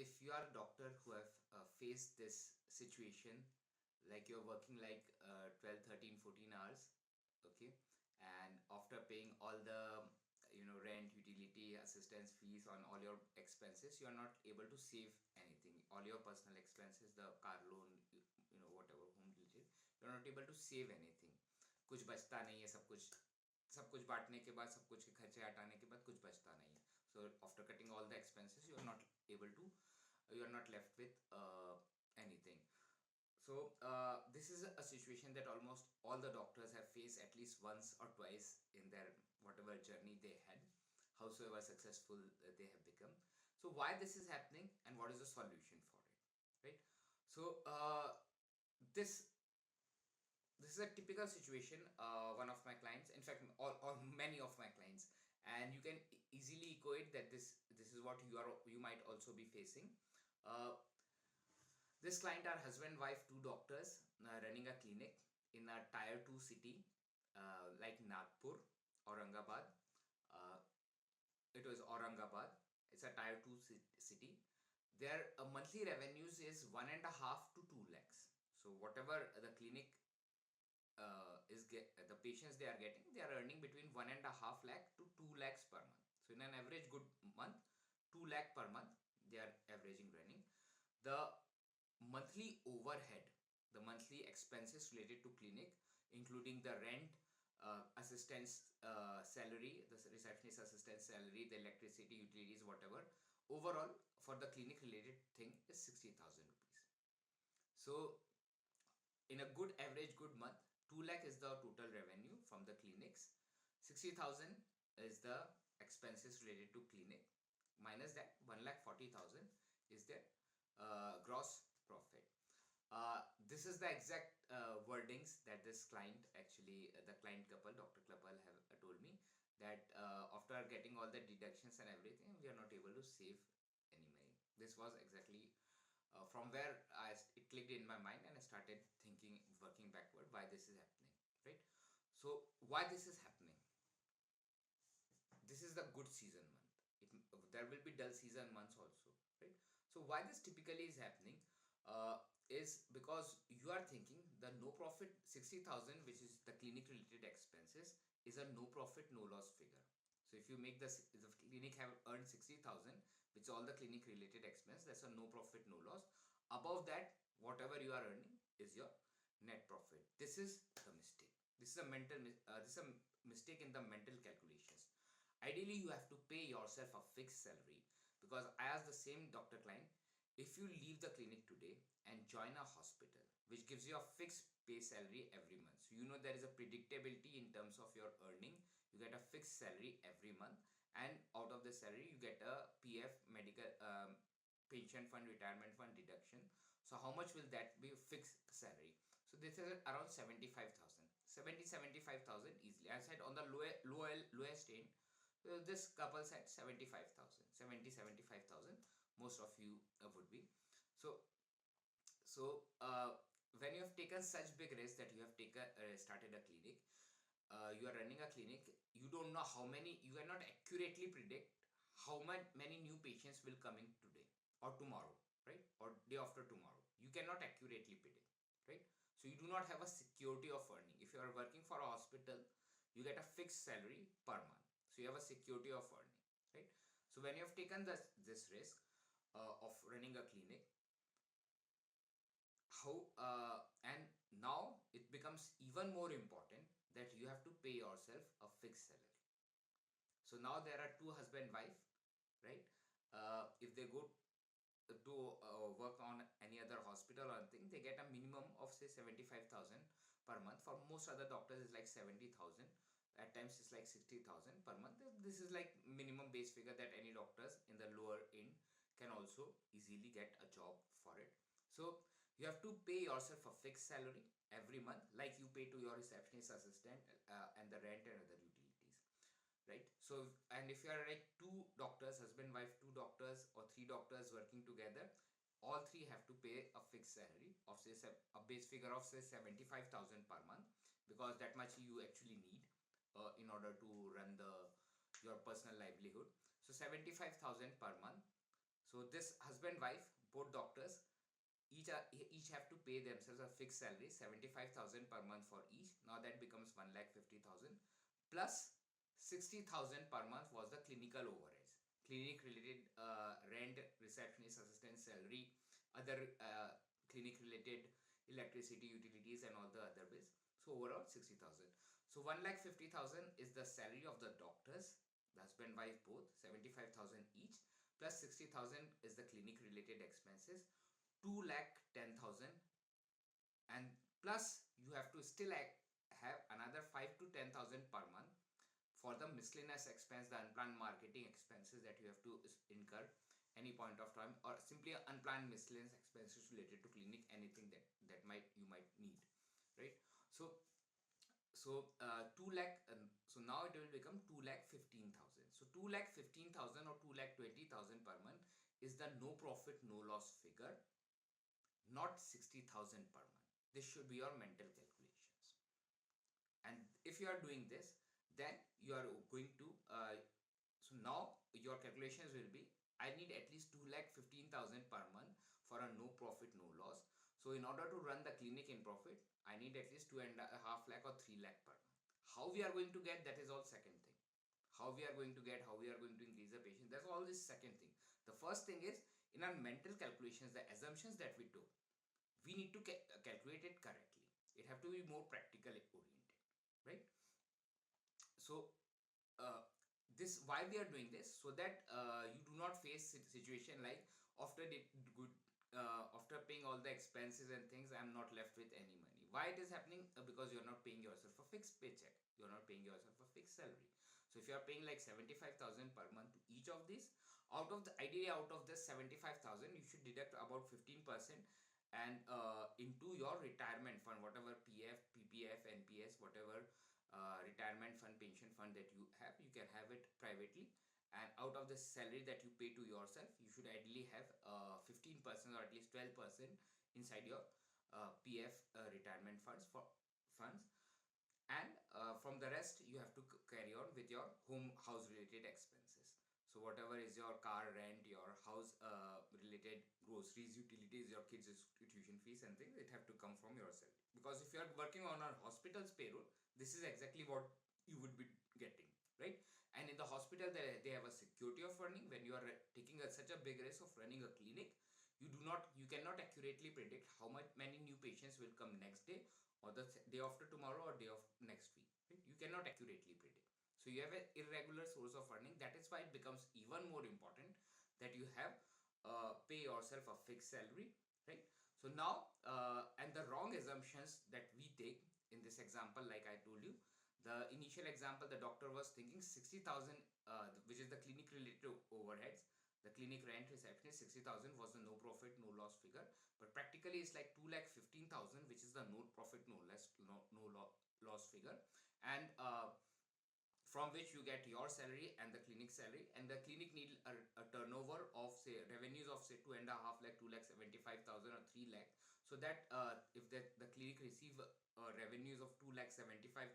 if you are a doctor who have faced this situation, like you're working like 12, 13, 14 hours, okay, and after paying all the rent, utility, assistance fees on all your expenses, you are not able to save anything. All your personal expenses, the car loan, whatever, home related, you're not able to save anything. कुछ बचता नहीं है, सब कुछ बांटने के बाद, सब कुछ के खर्चे हटाने के बाद कुछ बचता नहीं है. So after cutting all the expenses, you are not left with anything. So this is a situation that almost all the doctors have faced at least once or twice in their whatever journey they had, howsoever successful they have become. So why this is happening and what is the solution for it, right? So this is a typical situation. One of my clients, in fact all many of my clients, and you can easily equate that this is what you might also be facing. This client are husband wife, two doctors, running a clinic in a tier 2 city, like Nagpur, Aurangabad. It was Aurangabad. It's a tier 2 city. Their monthly revenues is 1.5 to 2 lakhs. So whatever the clinic the patients they are getting, they are earning between 1.5 lakh to 2 lakhs per month. So in an average good month, 2 lakh per month they are averaging running. The monthly overhead, the monthly expenses related to clinic, including the rent, assistant's salary, the receptionist assistant salary, the electricity, utilities, whatever, overall for the clinic related thing is 60,000 rupees. So in a good average good month, 2 lakh is the total revenue from the clinics, 60,000 is the expenses related to clinic, minus that 1,40,000 is their gross profit. This is the exact wordings that this client actually, the client couple, doctor couple have told me that after getting all the deductions and everything, we are not able to save any money. This was exactly from where it clicked in my mind, and I started thinking, working backward, why this is happening, right? So why this is happening? This is the good season month. There will be dull season months also, right? So why this typically is happening is because you are thinking the no profit 60,000, which is the clinic related expenses, is a no profit no loss figure. So if you make the clinic have earned 60,000, which is all the clinic related expense, that's a no profit no loss. Above that, whatever you are earning is your net profit. This is the mistake. This is a mistake in the mental calculations. Ideally, you have to pay yourself a fixed salary, because I asked the same doctor client, if you leave the clinic today and join a hospital which gives you a fixed pay salary every month, so there is a predictability in terms of your earning, you get a fixed salary every month, and out of the salary you get a PF, medical, pension fund, retirement fund deduction. So how much will that be? Fixed salary. So this is around 75,000, 75,000 easily. I said on the lowest end. So this couple said 75,000, 75,000. Most of you would be. So when you have taken such big risk that you have started a clinic, you are running a clinic, you don't know how many, you cannot accurately predict how many new patients will come in today or tomorrow, right? Or day after tomorrow. You cannot accurately predict, right? So you do not have a security of earning. If you are working for a hospital, you get a fixed salary per month. So you have a security of earning, right? So when you have taken this risk of running a clinic, and now it becomes even more important that you have to pay yourself a fixed salary. So now there are two husband wife, right? If they go to work on any other hospital or anything, they get a minimum of say 75,000 per month. For most other doctors it's like 70,000, at times it's like 60,000 per month. This is like minimum base figure that any doctors in the lower end can also easily get a job for it. So you have to pay yourself a fixed salary every month, like you pay to your receptionist assistant and the rent and other utilities, right? So, and if you are like two doctors, husband wife, two doctors or three doctors working together, all three have to pay a fixed salary of say a base figure of say 75,000 per month, because that much you actually need in order to run your personal livelihood. So 75,000 per month. So this husband wife, both doctors, each have to pay themselves a fixed salary, 75,000 per month for each. Now that becomes 1,50,000 plus 60,000 per month was the clinical overheads, clinic related rent, receptionist assistant salary, other clinic related electricity, utilities, and all the other bills. So overall 60,000. So 1,50,000 is the salary of the doctors, the husband wife both, 75,000 each, plus 60,000 is the clinic related expenses, 2,10,000, and plus you have to still have another 5 to 10,000 per month for the miscellaneous expense, the unplanned marketing expenses that you have to incur any point of time, or simply unplanned miscellaneous expenses related to clinic, anything that might you might need, right? So 2 lakh, so now it will become 2,15,000. So 2,15,000 or 2,20,000 per month is the no profit no loss figure, not 60,000 per month. This should be your mental calculations. And if you are doing this, then you are going to so now your calculations will be, I need at least 2,15,000 per month for a no profit no loss. So in order to run the clinic in profit, I need at least 2.5 lakh or 3 lakh per month. How we are going to get, that is all second thing. How we are going to get, how we are going to increase the patient, that's all this second thing. The first thing is, in our mental calculations, the assumptions that we took, we need to calculate it correctly. It have to be more practical oriented, right? So this, why we are doing this, so that you do not face situation like after good after paying all the expenses and things, I am not left with any money. Why it is happening? Because you are not paying yourself a fixed paycheck, you are not paying yourself a fixed salary. So if you are paying like 75,000 per month to each of these, out of the ideally out of this 75,000, you should deduct about 15% and into your retirement fund, whatever PF, PPF, NPS, whatever retirement fund, pension fund that you have, you can have it privately. And out of the salary that you pay to yourself, you should ideally have 15% or at least 12% inside your PF retirement funds, and from the rest you have to carry on with your house related expenses. So whatever is your car rent, your house related groceries, utilities, your kids tuition fees and things, it have to come from your salary. Because if you are working on a hospital's payroll, this is exactly what you would be getting, right? And in the hospital, they have a security of running. When you are taking such a big risk of running a clinic, you cannot accurately predict how many new patients will come next day, or the day after tomorrow, or day of next week, right? You cannot accurately predict. So you have an irregular source of earning. That is why it becomes even more important that you have pay yourself a fixed salary, right? So now and the wrong assumptions that we take in this example, like I told you, the initial example, the doctor was thinking 60,000, which is the clinic related overheads. The clinic rent, receptionist, 60,000 was the no profit no loss figure, but practically it's like 2,15,000, which is the no profit no loss figure, and from which you get your salary and the clinic salary, and the clinic need a turnover of say revenues of say 2.5 lakh, 2,75,000 or 3 lakh, so that if the clinic receive revenues of 2,75,000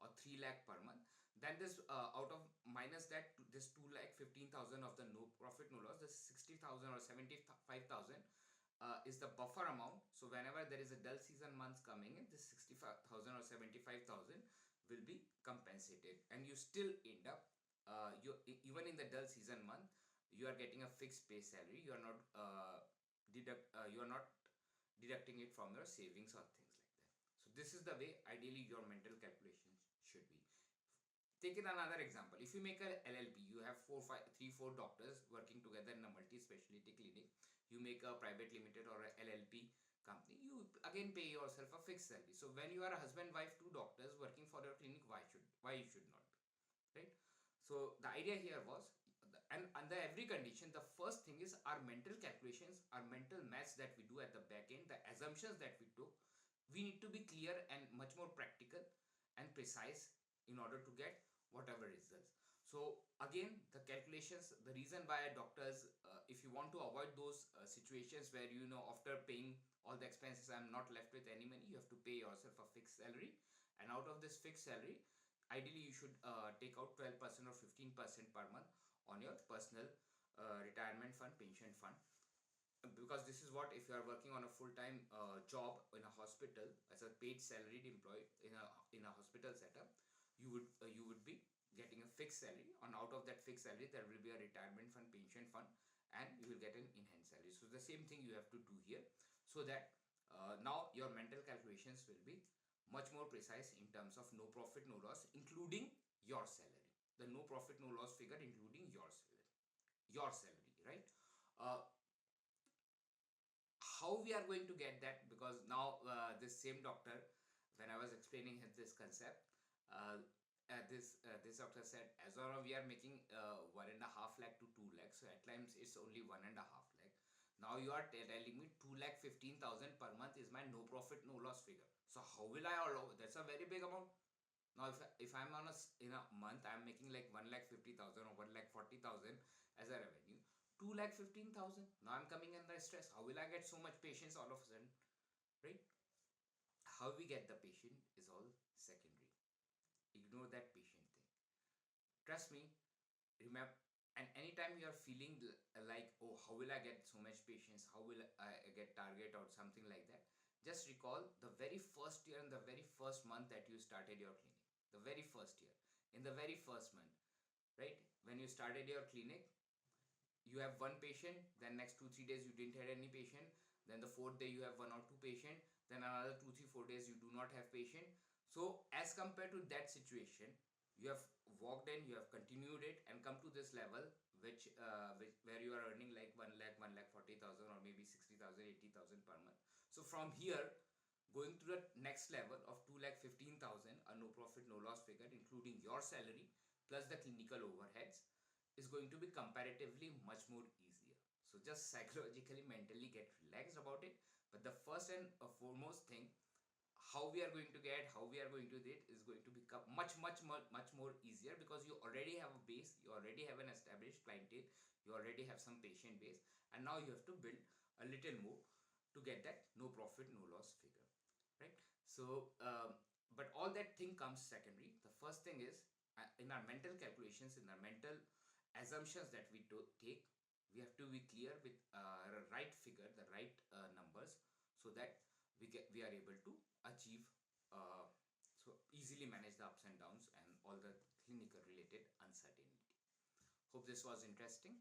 or 3 lakh per month, then this out of minus that this 2,15,000 of the no profit no loss, this 60,000 or 75,000 is the buffer amount. So whenever there is a dull season months coming in, this 65,000 or 75,000 will be compensated, and you still end up even in the dull season month, you are getting a fixed pay salary. You are not deducting it from your savings or things like that. So this is the way ideally your mental calculations should be. Take in another example. If you make a LLP, you have 4 doctors working together in a multi-specialty clinic. You make a private limited or a LLP company. You again pay yourself a fixed salary. So when you are a husband, wife, 2 doctors working for your clinic, why you should not be, right? So the idea here was, and under every condition, the first thing is our mental calculations, our mental maths that we do at the back end, the assumptions that we took, we need to be clear and much more practical and precise in order to get whatever results. So again, the calculations, the reason why doctors, if you want to avoid those situations where after paying all the expenses I'm not left with any money, you have to pay yourself a fixed salary, and out of this fixed salary, ideally you should take out 12% or 15% per month on your personal retirement fund, pension fund, because this is what, if you are working on a full-time job in a hospital as a paid salaried employee in a hospital setup, you would be getting a fixed salary, and out of that fixed salary there will be a retirement fund, pension fund, and you will get an in-hand salary. So the same thing you have to do here, so that now your mental calculations will be much more precise in terms of no profit no loss, including your salary. The no profit no loss figure including your salary, right? uh, how we are going to get that, because now this same doctor, when I was explaining him this concept, uh, this doctor said, as long as we are making 1.5 lakh to 2 lakh, so at times it's only 1.5 lakh. Now you are telling me 2,15,000 per month is my no profit no loss figure. So how will I allow? That's a very big amount. Now if I'm on in a month I'm making like 1,50,000 or 1,40,000 as a revenue, 2,15,000. Now I'm coming under stress. How will I get so much patients all of a sudden, right? How we get the patient is all secondary. Ignore that patient thing. Trust me. Remember, and anytime you are feeling like, oh, how will I get so much patients? How will I get target or something like that? Just recall the very first year and the very first month that you started your clinic. The very first year, in the very first month, right? When you started your clinic, you have one patient, then next 2 3 days you didn't have any patient, then the fourth day you have one or two patient, then another 2 3 4 days you do not have patient. So as compared to that situation, you have walked in, you have continued it and come to this level, which where you are earning like 1 lakh 1,40,000 or maybe 60,000 80,000 per month. So from here, going to the next level of 2,15,000, a no profit no loss figure including your salary plus the clinical overheads, is going to be comparatively much more easier. So just psychologically, mentally get relaxed about it. But the first and foremost thing, how we are going to get, how we are going to do it, is going to become much more easier, because you already have a base, you already have an established clientele, you already have some patient base, and now you have to build a little more to get that no profit no loss figure, right? So but all that thing comes secondary. The first thing is, in our mental calculations, in our mental assumptions that we take, we have to be clear with the right figure, the right numbers, so that we are able to achieve, so easily manage the ups and downs and all the clinical related uncertainty. Hope this was interesting.